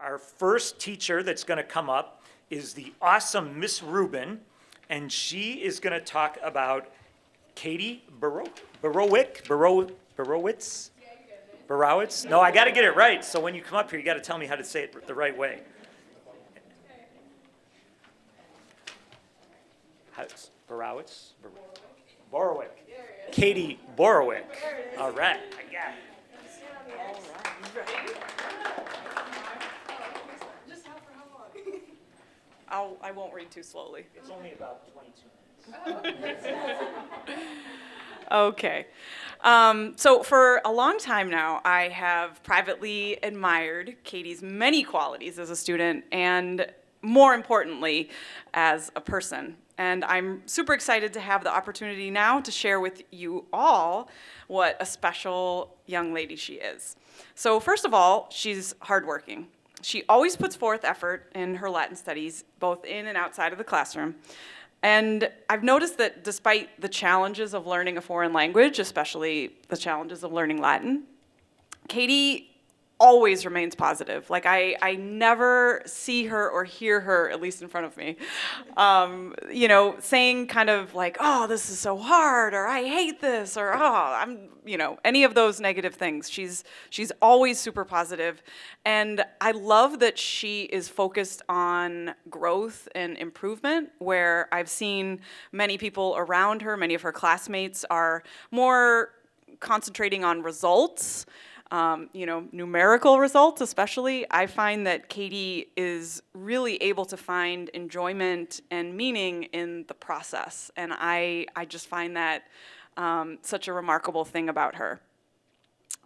Our first teacher that's going to come up is the awesome Miss Rubin, and she is going to talk about Katie Borowitz? Borowitz? No, I got to get it right. So when you come up here, you got to tell me how to say it the right way. Borowitz? Borowick. Katie Borowick. All right, I got it. I won't read too slowly. It's only about 22 minutes. Okay. So for a long time now, I have privately admired Katie's many qualities as a student and, more importantly, as a person. And I'm super excited to have the opportunity now to share with you all what a special young lady she is. So first of all, she's hardworking. She always puts forth effort in her Latin studies, both in and outside of the classroom. And I've noticed that despite the challenges of learning a foreign language, especially the challenges of learning Latin, Katie always remains positive. Like I never see her or hear her, at least in front of me, saying kind of like, oh, this is so hard, or I hate this, or any of those negative things. She's always super positive. And I love that she is focused on growth and improvement, where I've seen many people around her, many of her classmates are more concentrating on results, numerical results especially. I find that Katie is really able to find enjoyment and meaning in the process. And I just find that such a remarkable thing about her.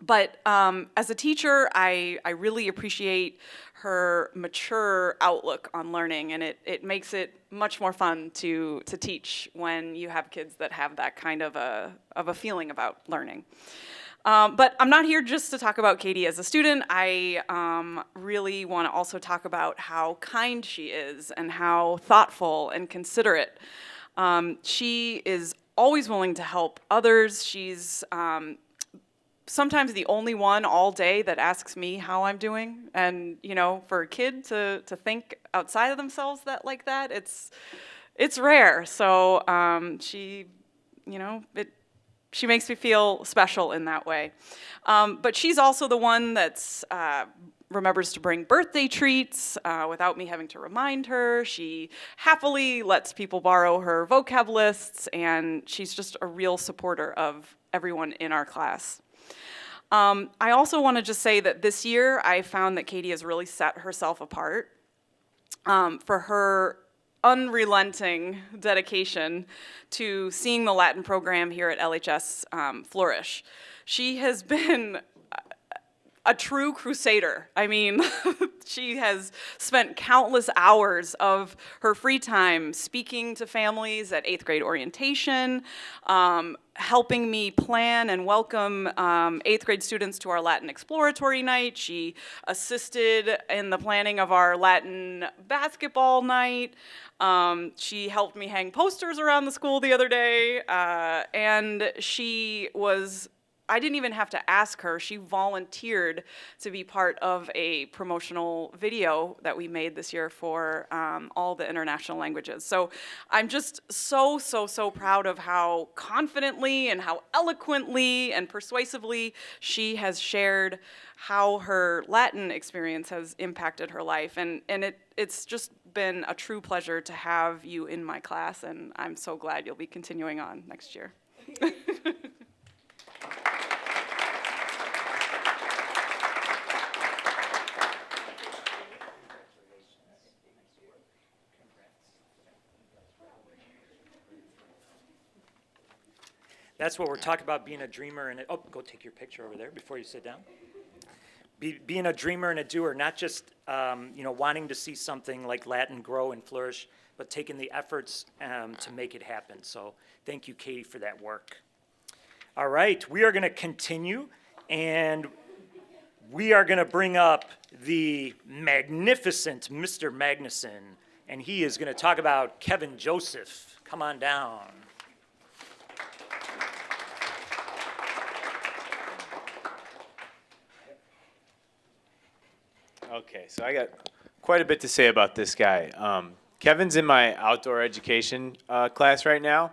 But as a teacher, I really appreciate her mature outlook on learning, and it makes it much more fun to teach when you have kids that have that kind of a feeling about learning. But I'm not here just to talk about Katie as a student. I really want to also talk about how kind she is and how thoughtful and considerate. She is always willing to help others. She's sometimes the only one all day that asks me how I'm doing. And, for a kid to think outside of themselves like that, it's rare. So she makes me feel special in that way. But she's also the one that's remembers to bring birthday treats without me having to remind her. She happily lets people borrow her vocab lists, and she's just a real supporter of everyone in our class. I also want to just say that this year I found that Katie has really set herself apart for her unrelenting dedication to seeing the Latin program here at LHS flourish. She has been a true crusader. I mean, she has spent countless hours of her free time speaking to families at 8th grade orientation, helping me plan and welcome 8th grade students to our Latin exploratory night. She assisted in the planning of our Latin basketball night. She helped me hang posters around the school the other day, and I didn't even have to ask her. She volunteered to be part of a promotional video that we made this year for all the international languages. So I'm just so proud of how confidently and how eloquently and persuasively she has shared how her Latin experience has impacted her life. And it's just been a true pleasure to have you in my class, and I'm so glad you'll be continuing on next year. That's what we're talking about, being a dreamer and go take your picture over there before you sit down. Being a dreamer and a doer, not just wanting to see something like Latin grow and flourish, but taking the efforts to make it happen. So thank you, Katie, for that work. All right, we are going to continue, and we are going to bring up the magnificent Mr. Magnuson, and he is going to talk about Kevin Joseph. Come on down. Okay, so I got quite a bit to say about this guy. Kevin's in my outdoor education class right now.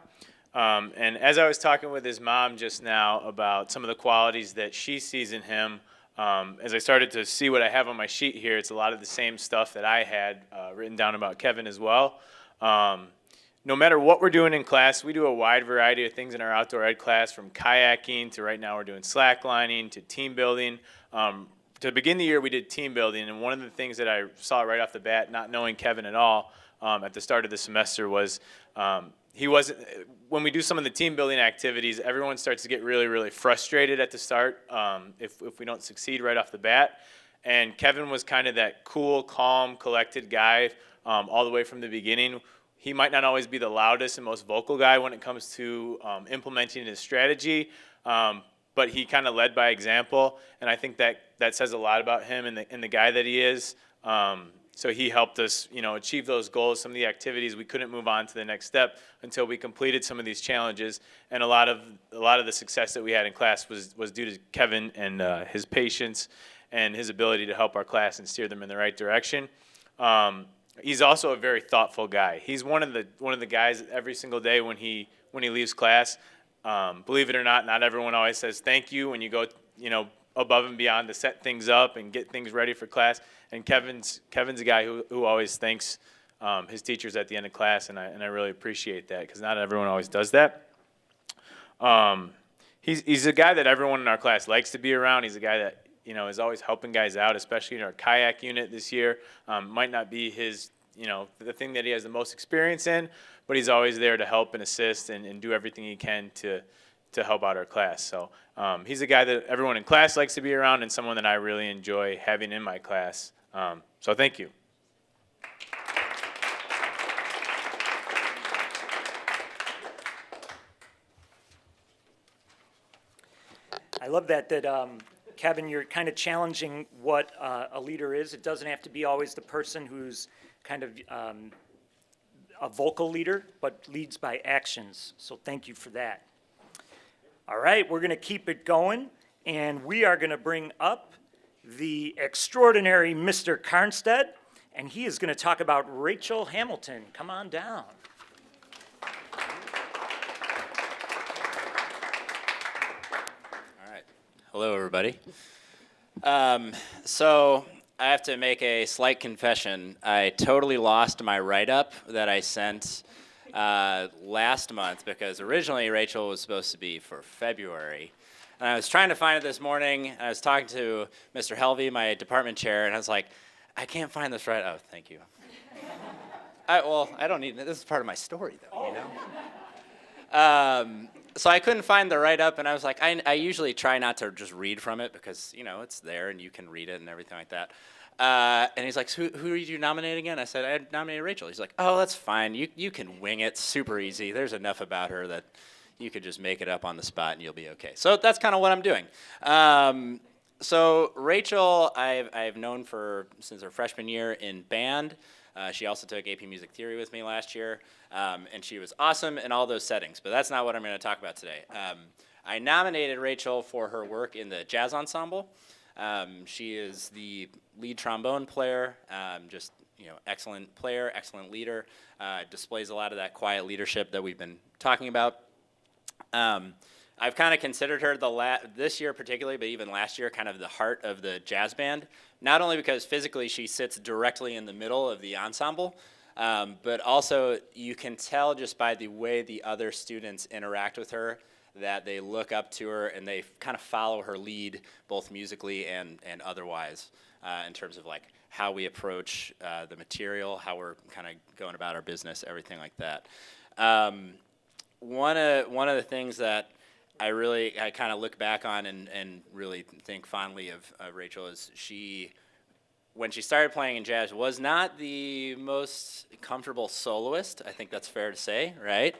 And as I was talking with his mom just now about some of the qualities that she sees in him, as I started to see what I have on my sheet here, it's a lot of the same stuff that I had written down about Kevin as well. No matter what we're doing in class, we do a wide variety of things in our outdoor ed class, from kayaking to right now we're doing slacklining to team building. To begin the year, we did team building, and one of the things that I saw right off the bat, not knowing Kevin at all, at the start of the semester was he wasn't. When we do some of the team building activities, everyone starts to get really, really frustrated at the start if we don't succeed right off the bat. And Kevin was kind of that cool, calm, collected guy all the way from the beginning. He might not always be the loudest and most vocal guy when it comes to implementing his strategy, but he kind of led by example, and I think that says a lot about him and the guy that he is. So he helped us, achieve those goals. Some of the activities we couldn't move on to the next step until we completed some of these challenges, and a lot of the success that we had in class was due to Kevin and his patience and his ability to help our class and steer them in the right direction. He's also a very thoughtful guy. He's one of the guys every single day when he leaves class. Believe it or not everyone always says thank you when you go, above and beyond to set things up and get things ready for class. And Kevin's a guy who always thanks his teachers at the end of class, and I really appreciate that because not everyone always does that. He's a guy that everyone in our class likes to be around. He's a guy that is always helping guys out, especially in our kayak unit this year. Might not be his, the thing that he has the most experience in, but he's always there to help and assist and do everything he can to help out our class. So he's a guy that everyone in class likes to be around and someone that I really enjoy having in my class. So thank you. I love that Kevin, you're kind of challenging what a leader is. It doesn't have to be always the person who's kind of a vocal leader, but leads by actions. So thank you for that. All right, we're going to keep it going, and we are going to bring up the extraordinary Mr. Carnstead, and he is going to talk about Rachel Hamilton. Come on down. Hello, everybody. So I have to make a slight confession. I totally lost my write-up that I sent last month because originally Rachel was supposed to be for February. And I was trying to find it this morning. I was talking to Mr. Helvey, my department chair, and I was like, I can't find this write-up. Oh, thank you. I don't need it. This is part of my story, though, So I couldn't find the write-up, and I was like, I usually try not to just read from it because, it's there and you can read it and everything like that. And he's like, who did you nominate again? I said, I nominated Rachel. He's like, oh, that's fine. You can wing it super easy. There's enough about her that you could just make it up on the spot and you'll be okay. So that's kind of what I'm doing. So Rachel, I've known since her freshman year in band. She also took AP Music Theory with me last year, and she was awesome in all those settings, but that's not what I'm going to talk about today. I nominated Rachel for her work in the jazz ensemble. She is the lead trombone player, excellent player, excellent leader, displays a lot of that quiet leadership that we've been talking about. I've kind of considered her this year particularly, but even last year, kind of the heart of the jazz band. Not only because physically she sits directly in the middle of the ensemble, but also you can tell just by the way the other students interact with her that they look up to her and they kind of follow her lead, both musically and otherwise, in terms of like how we approach the material, how we're kind of going about our business, everything like that. One of the things that I kind of look back on and really think fondly of Rachel is when she started playing in jazz, was not the most comfortable soloist. I think that's fair to say, right?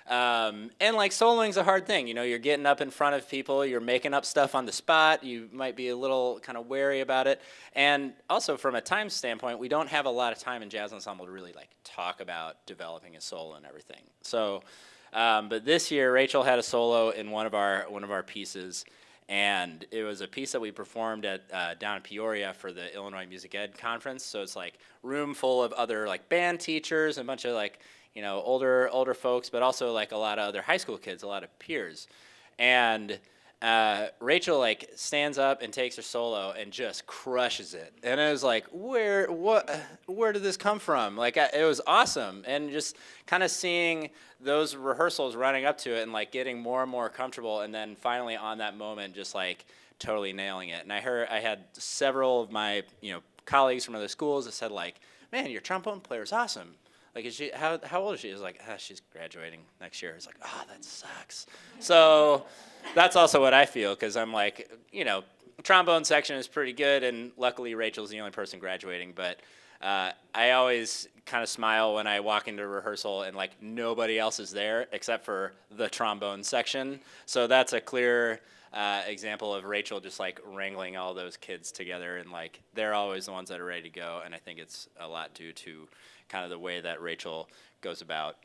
And like soloing's a hard thing. You're getting up in front of people, you're making up stuff on the spot, you might be a little kind of wary about it. And also from a time standpoint, we don't have a lot of time in jazz ensemble to really like talk about developing a solo and everything. So, but this year, Rachel had a solo in one of our pieces, And it was a piece that we performed at down in Peoria for the Illinois Music Ed Conference. So it's like room full of other like band teachers, a bunch of like, you know, older folks, but also like a lot of other high school kids, a lot of peers. And Rachel like stands up and takes her solo and just crushes it. And I was like, where did this come from? Like it was awesome. And just kind of seeing those rehearsals running up to it and like getting more and more comfortable, and then finally on that moment just like totally nailing it. And I had several of my, you know, colleagues from other schools that said like, man, your trombone player is awesome. Like, is she, how old is she? I was like, she's graduating next year. It's like, that sucks. So that's also what I feel, because I'm like, you know, trombone section is pretty good, and luckily Rachel's the only person graduating. But I always kind of smile when I walk into rehearsal and like nobody else is there except for the trombone section. So that's a clear example of Rachel just like wrangling all those kids together, and like they're always the ones that are ready to go. And I think it's a lot due to kind of the way that Rachel goes about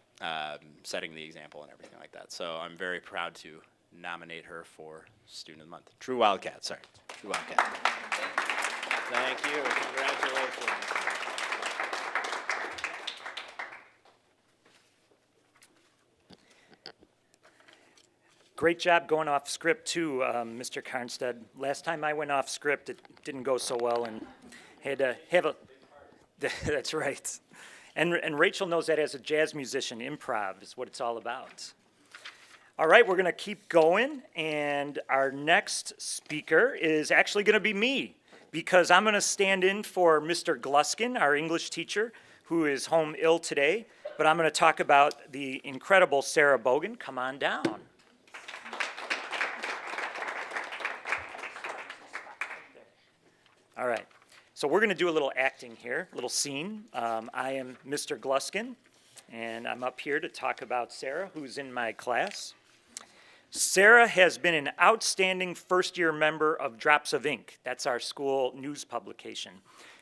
setting the example and everything like that. So I'm very proud to nominate her for Student of the Month. True Wildcat, sorry. True Wildcat. Thank you. Congratulations. Great job going off script too, Mr. Carnstead. Last time I went off script, it didn't go so well, and had to have a. That's right. And Rachel knows that as a jazz musician, improv is what it's all about. All right, we're going to keep going, and our next speaker is actually going to be me, because I'm going to stand in for Mr. Gluskin, our English teacher, who is home ill today, but I'm going to talk about the incredible Sarah Bogan. Come on down. All right. So we're going to do a little acting here, a little scene. I am Mr. Gluskin, and I'm up here to talk about Sarah, who's in my class. Sarah has been an outstanding first-year member of Drops of Ink. That's our school news publication.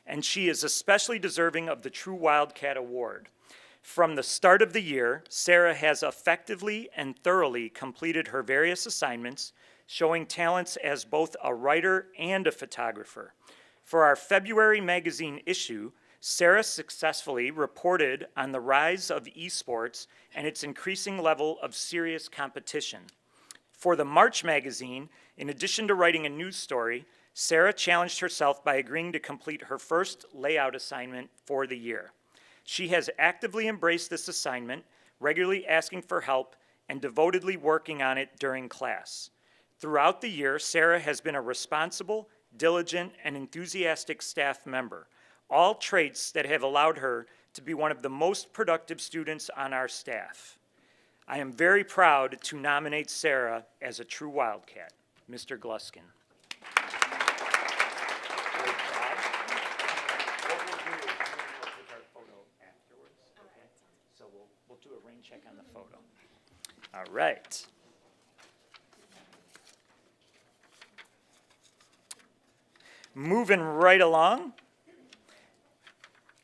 And she is especially deserving of the True Wildcat Award. From the start of the year, Sarah has effectively and thoroughly completed her various assignments, showing talents as both a writer and a photographer. For our February magazine issue, Sarah successfully reported on the rise of esports and its increasing level of serious competition. For the March magazine, in addition to writing a news story, Sarah challenged herself by agreeing to complete her first layout assignment for the year. She has actively embraced this assignment, regularly asking for help and devotedly working on it during class. Throughout the year, Sarah has been a responsible, diligent, and enthusiastic staff member, all traits that have allowed her to be one of the most productive students on our staff. I am very proud to nominate Sarah as a true Wildcat. Mr. Gluskin. Great job. What we'll do is we'll take our photo afterwards, okay? So we'll do a rain check on the photo. All right. Moving right along,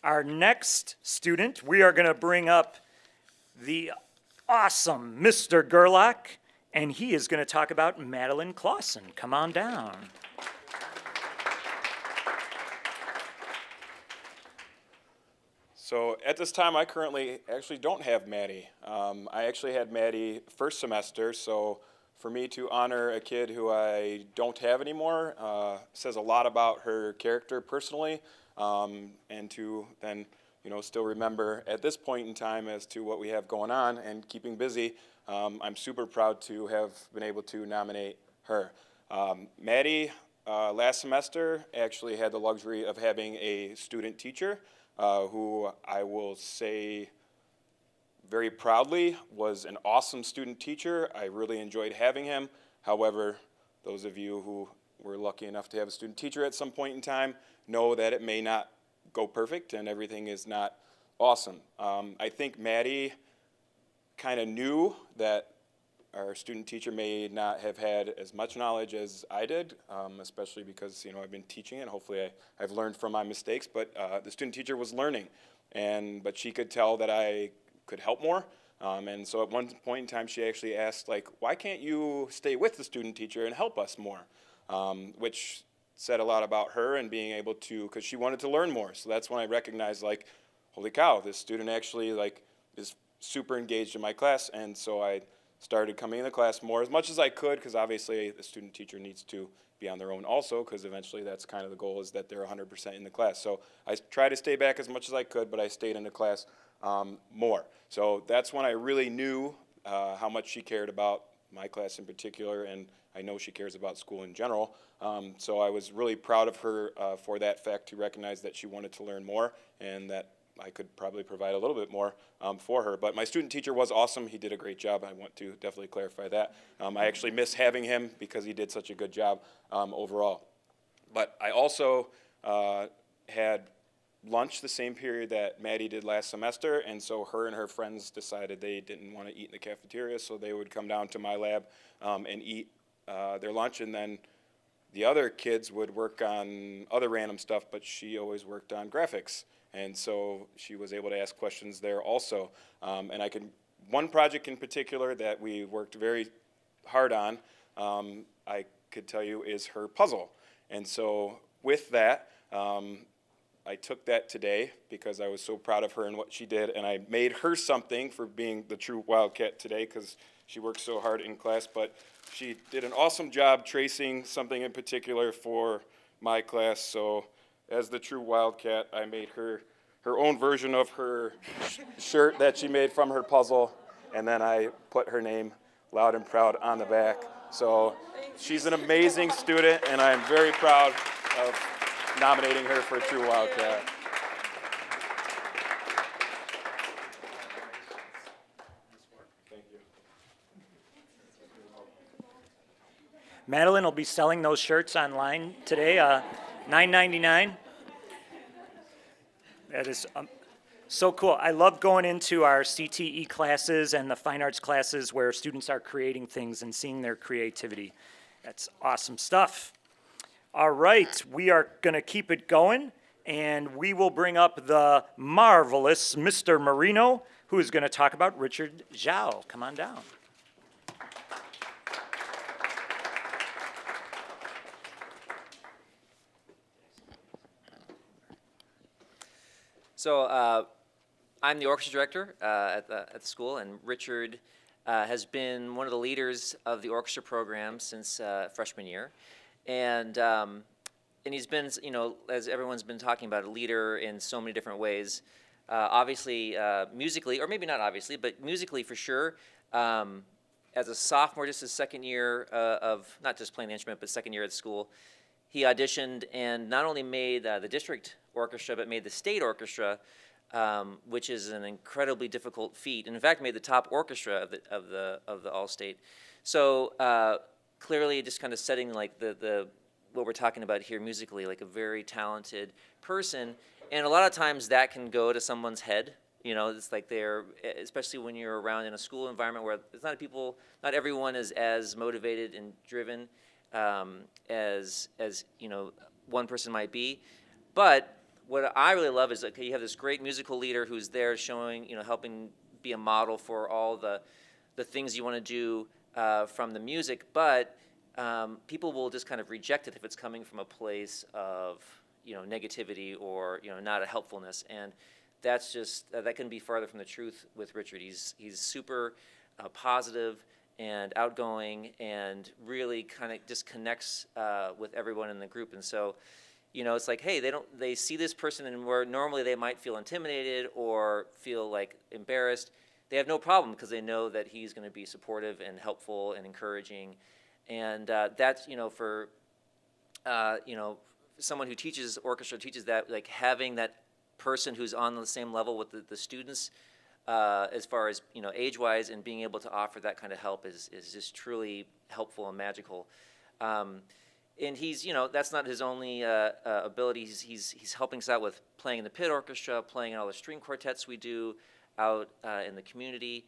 our next student, we are going to bring up the awesome Mr. Gerlach, and he is going to talk about Madeleine Clawson. Come on down. So at this time, I currently actually don't have Maddie. I actually had Maddie first semester, so for me to honor a kid who I don't have anymore says a lot about her character personally, and to then, still remember at this point in time as to what we have going on and keeping busy. I'm super proud to have been able to nominate her. Maddie, last semester, actually had the luxury of having a student teacher who I will say very proudly was an awesome student teacher. I really enjoyed having him. However, those of you who were lucky enough to have a student teacher at some point in time know that it may not go perfect and everything is not awesome. I think Maddie kind of knew that our student teacher may not have had as much knowledge as I did, especially because I've been teaching and hopefully I've learned from my mistakes, but the student teacher was learning, but she could tell that I could help more. And so at one point in time, she actually asked, like, why can't you stay with the student teacher and help us more? Which said a lot about her and being able to, because she wanted to learn more. So that's when I recognized, like, holy cow, this student actually, like, is super engaged in my class. And so I started coming in the class more as much as I could, because obviously the student teacher needs to be on their own also, because eventually that's kind of the goal, is that they're 100% in the class. So I tried to stay back as much as I could, but I stayed in the class more. So that's when I really knew how much she cared about my class in particular, and I know she cares about school in general. So I was really proud of her for that fact, to recognize that she wanted to learn more and that I could probably provide a little bit more for her. But my student teacher was awesome. He did a great job. I want to definitely clarify that. I actually miss having him because he did such a good job overall. But I also had lunch the same period that Maddie did last semester, and so her and her friends decided they didn't want to eat in the cafeteria, so they would come down to my lab and eat their lunch, and then the other kids would work on other random stuff, but she always worked on graphics. And so she was able to ask questions there also. And one project in particular that we worked very hard on, I could tell you, is her puzzle. And so with that, I took that today because I was so proud of her and what she did, and I made her something for being the true Wildcat today, because she worked so hard in class. But she did an awesome job tracing something in particular for my class. So as the true Wildcat, I made her own version of her shirt that she made from her puzzle, and then I put her name loud and proud on the back. So she's an amazing student, and I'm very proud of nominating her for True Wildcat. Thank you. Madeleine will be selling those shirts online today, $9.99. That is so cool. I love going into our CTE classes and the fine arts classes where students are creating things and seeing their creativity. That's awesome stuff. All right, we are going to keep it going, and we will bring up the marvelous Mr. Marino, who is going to talk about Richard Zhao. Come on down. So I'm the orchestra director at the school, and Richard has been one of the leaders of the orchestra program since freshman year, and he's been, you know, as everyone's been talking about, a leader in so many different ways. Obviously, musically, or maybe not obviously, but musically for sure. As a sophomore, just his second year of not just playing the instrument, but second year at school, he auditioned and not only made the district orchestra, but made the state orchestra, which is an incredibly difficult feat, and in fact made the top orchestra of the all-state. So clearly, just kind of setting like the what we're talking about here musically, like a very talented person, and a lot of times that can go to someone's head. You know, it's like they're, especially when you're around in a school environment where it's not everyone is as motivated and driven as you know one person might be. But what I really love is, okay, you have this great musical leader who's there showing, you know, helping be a model for all the things you want to do from the music, but people will just kind of reject it if it's coming from a place of, you know, negativity or, you know, not a helpfulness, and that's just, that can be farther from the truth with Richard. He's super positive and outgoing and really kind of just connects with everyone in the group. And so, you know, it's like, hey, they see this person, and where normally they might feel intimidated or feel like embarrassed, they have no problem because they know that he's going to be supportive and helpful and encouraging. And that's, you know, for you know, someone who teaches orchestra, teaches that, like having that person who's on the same level with the students as far as, you know, age-wise, and being able to offer that kind of help is just truly helpful and magical. And he's, you know, that's not his only ability. He's helping us out with playing in the pit orchestra, playing in all the string quartets we do out in the community.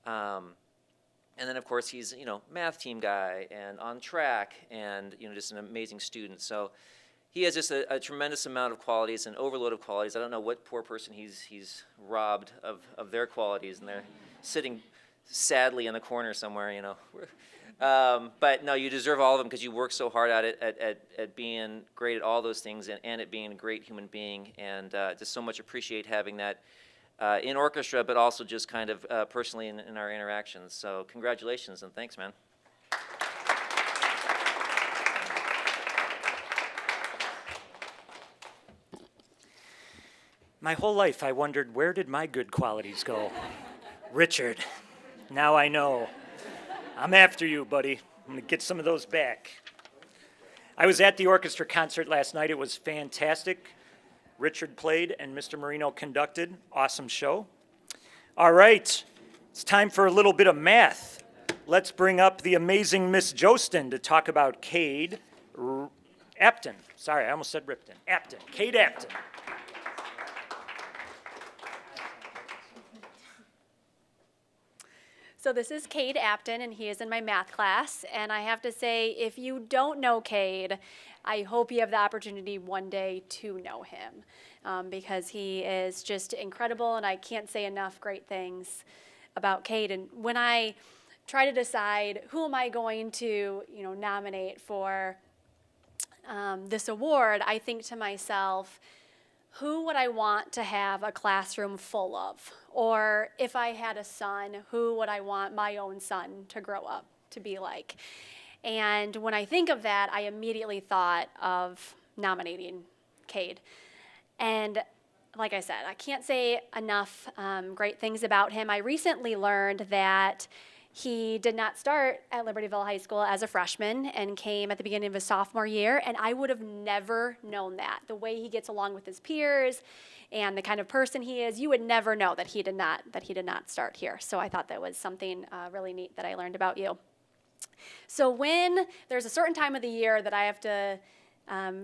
And then, of course, he's, you know, math team guy and on track and, you know, just an amazing student. So he has just a tremendous amount of qualities, an overload of qualities. I don't know what poor person he's robbed of their qualities, and sitting sadly in the corner somewhere, you know. But no, you deserve all of them because you work so hard at it, at being great at all those things and at being a great human being. And just so much appreciate having that in orchestra, but also just kind of personally in our interactions. So congratulations and thanks, man. My whole life I wondered, where did my good qualities go? Richard, now I know. I'm after you, buddy. I'm gonna get some of those back. I was at the orchestra concert last night. It was fantastic. Richard played and Mr. Marino conducted. Awesome show. All right, it's time for a little bit of math. Let's bring up the amazing Miss Jostin to talk about Cade Apton. Sorry, I almost said Ripton. Apton, Cade Apton. So this is Cade Apton, and he is in my math class. And I have to say, if you don't know Cade, I hope you have the opportunity one day to know him, because he is just incredible, and I can't say enough great things about Cade. And when I try to decide who am I going to, nominate for this award, I think to myself, who would I want to have a classroom full of? Or if I had a son, who would I want my own son to grow up to be like? And when I think of that, I immediately thought of nominating Cade. And like I said, I can't say enough great things about him. I recently learned that he did not start at Libertyville High School as a freshman and came at the beginning of his sophomore year, and I would have never known that. The way he gets along with his peers and the kind of person he is, you would never know that he did not start here. So I thought that was something really neat that I learned about you. So when there's a certain time of the year that I have to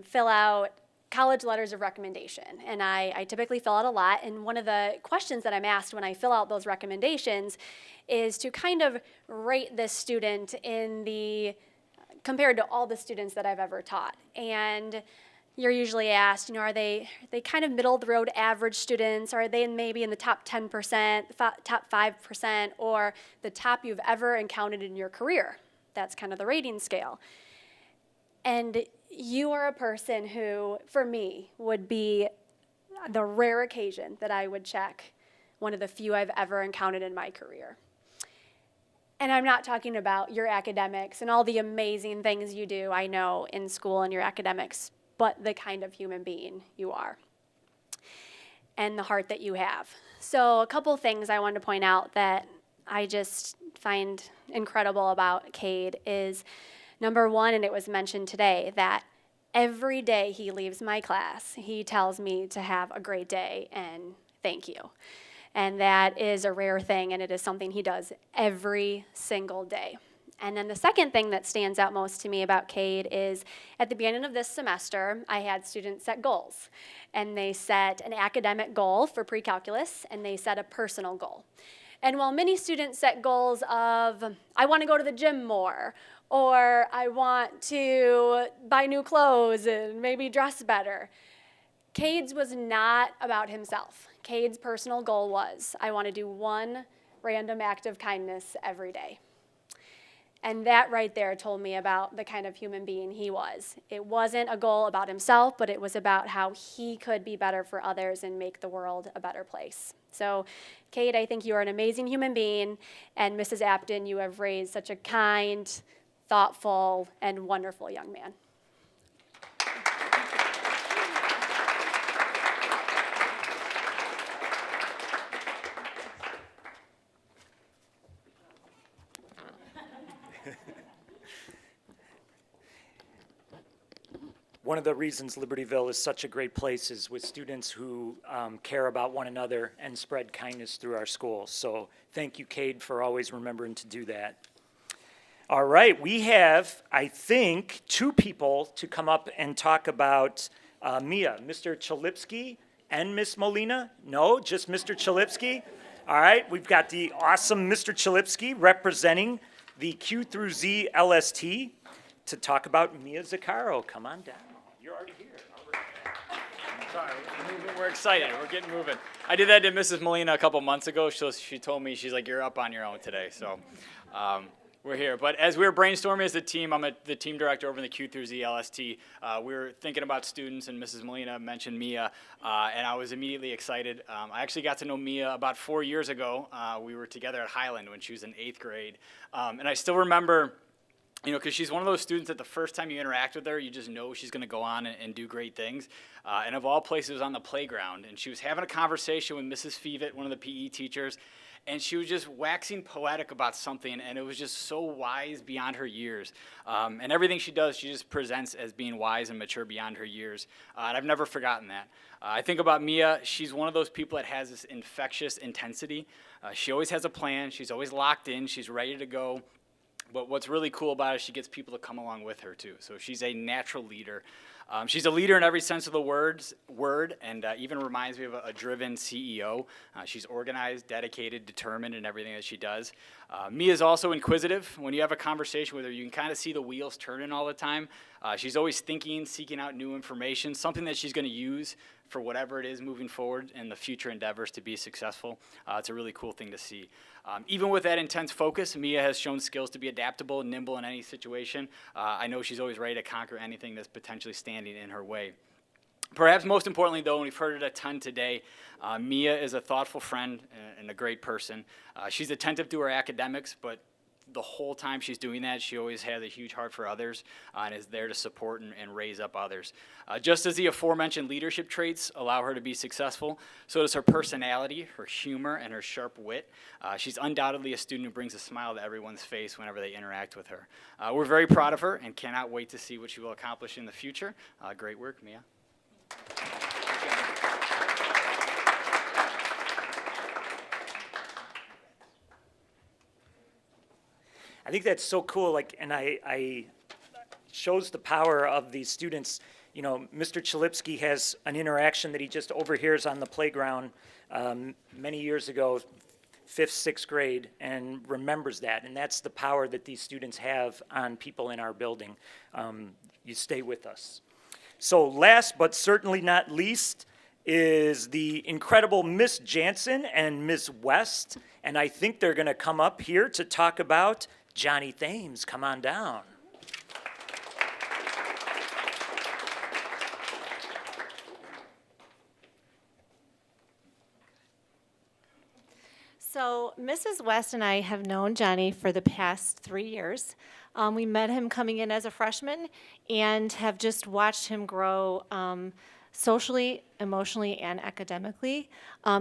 fill out college letters of recommendation, and I typically fill out a lot, and one of the questions that I'm asked when I fill out those recommendations is to kind of rate this student compared to all the students that I've ever taught. And you're usually asked, are they kind of middle of the road average students? Are they maybe in the top 10%, top 5%, or the top you've ever encountered in your career? That's kind of the rating scale. And you are a person who, for me, would be the rare occasion that I would check one of the few I've ever encountered in my career. And I'm not talking about your academics and all the amazing things you do, I know, in school and your academics, but the kind of human being you are and the heart that you have. So a couple things I wanted to point out that I just find incredible about Cade is, number one, and it was mentioned today, that every day he leaves my class, he tells me to have a great day and thank you. And that is a rare thing, and it is something he does every single day. And then the second thing that stands out most to me about Cade is at the beginning of this semester, I had students set goals. And they set an academic goal for pre-calculus, and they set a personal goal. And while many students set goals of, I want to go to the gym more, or I want to buy new clothes and maybe dress better, Cade's was not about himself. Cade's personal goal was, I want to do one random act of kindness every day. And that right there told me about the kind of human being he was. It wasn't a goal about himself, but it was about how he could be better for others and make the world a better place. So, Cade, I think you are an amazing human being, and Mrs. Apton, you have raised such a kind, thoughtful, and wonderful young man. One of the reasons Libertyville is such a great place is with students who care about one another and spread kindness through our schools. So thank you, Cade, for always remembering to do that. All right, we have, I think, two people to come up and talk about Mia, Mr. Chalipsky and Miss Molina. No, just Mr. Chalipsky. All right, we've got the awesome Mr. Chalipsky representing the Q through Z LST to talk about Mia Zaccaro. Come on down. You're already here. All right. Sorry, we're excited. We're getting moving. I did that to Mrs. Molina a couple months ago. She told me, she's like, you're up on your own today. So we're here. But as we were brainstorming as a team, I'm the team director over in the Q through Z LST. We were thinking about students, and Mrs. Molina mentioned Mia, and I was immediately excited. I actually got to know Mia about 4 years ago. We were together at Highland when she was in 8th grade. And I still remember, you know, because she's one of those students that the first time you interact with her, you just know she's going to go on and do great things. And of all places, it was on the playground. And she was having a conversation with Mrs. Fevet, one of the PE teachers, and she was just waxing poetic about something, and it was just so wise beyond her years. And everything she does, she just presents as being wise and mature beyond her years. And I've never forgotten that. I think about Mia, she's one of those people that has this infectious intensity. She always has a plan. She's always locked in. She's ready to go. But what's really cool about it is she gets people to come along with her, too. So she's a natural leader. She's a leader in every sense of the word, and even reminds me of a driven CEO. She's organized, dedicated, determined in everything that she does. Mia's also inquisitive. When you have a conversation with her, you can kind of see the wheels turning all the time. She's always thinking, seeking out new information, something that she's going to use for whatever it is moving forward in the future endeavors to be successful. It's a really cool thing to see. Even with that intense focus, Mia has shown skills to be adaptable and nimble in any situation. I know she's always ready to conquer anything that's potentially standing in her way. Perhaps most importantly, though, and we've heard it a ton today, Mia is a thoughtful friend and a great person. She's attentive to her academics, but the whole time she's doing that, she always has a huge heart for others and is there to support and raise up others. Just as the aforementioned leadership traits allow her to be successful, so does her personality, her humor, and her sharp wit. She's undoubtedly a student who brings a smile to everyone's face whenever they interact with her. We're very proud of her and cannot wait to see what she will accomplish in the future. Great work, Mia. I think that's so cool, like, and I shows the power of these students. You know, Mr. Chalipsky has an interaction that he just overhears on the playground many years ago, 5th, 6th grade, and remembers that. And that's the power that these students have on people in our building. You stay with us. So last but certainly not least is the incredible Miss Jansen and Miss West. And I think they're going to come up here to talk about Johnny Thames. Come on down. So Mrs. West and I have known Johnny for the past 3 years. We met him coming in as a freshman and have just watched him grow socially, emotionally, and academically.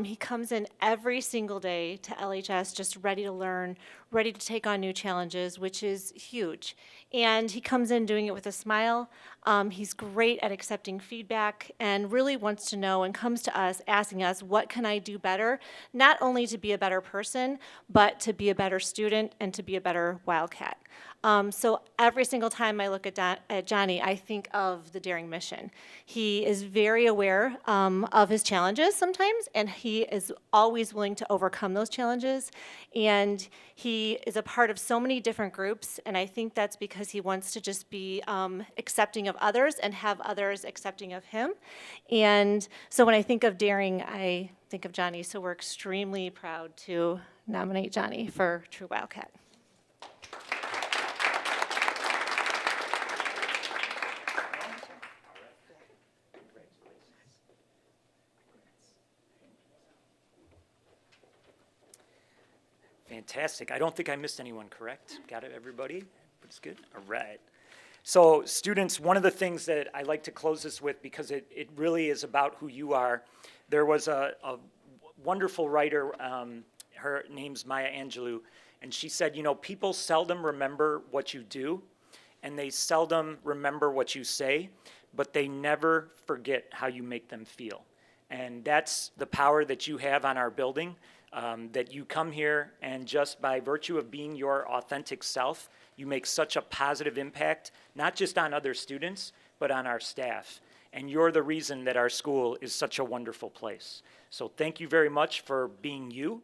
He comes in every single day to LHS just ready to learn, ready to take on new challenges, which is huge. And he comes in doing it with a smile. He's great at accepting feedback and really wants to know and comes to us asking us, what can I do better? Not only to be a better person, but to be a better student and to be a better Wildcat. So every single time I look at Johnny, I think of the Daring Mission. He is very aware of his challenges sometimes, and he is always willing to overcome those challenges. And he is a part of so many different groups, and I think that's because he wants to just be accepting of others and have others accepting of him. And so when I think of Daring, I think of Johnny, so we're extremely proud to nominate Johnny for True Wildcat. Fantastic. I don't think I missed anyone, correct? Got it, everybody? That's good. All right. So students, one of the things that I like to close this with, because it really is about who you are, there was a wonderful writer, her name's Maya Angelou, and she said, you know, people seldom remember what you do, and they seldom remember what you say, but they never forget how you make them feel. And that's the power that you have on our building. That you come here and just by virtue of being your authentic self, you make such a positive impact, not just on other students, but on our staff. And you're the reason that our school is such a wonderful place. So thank you very much for being you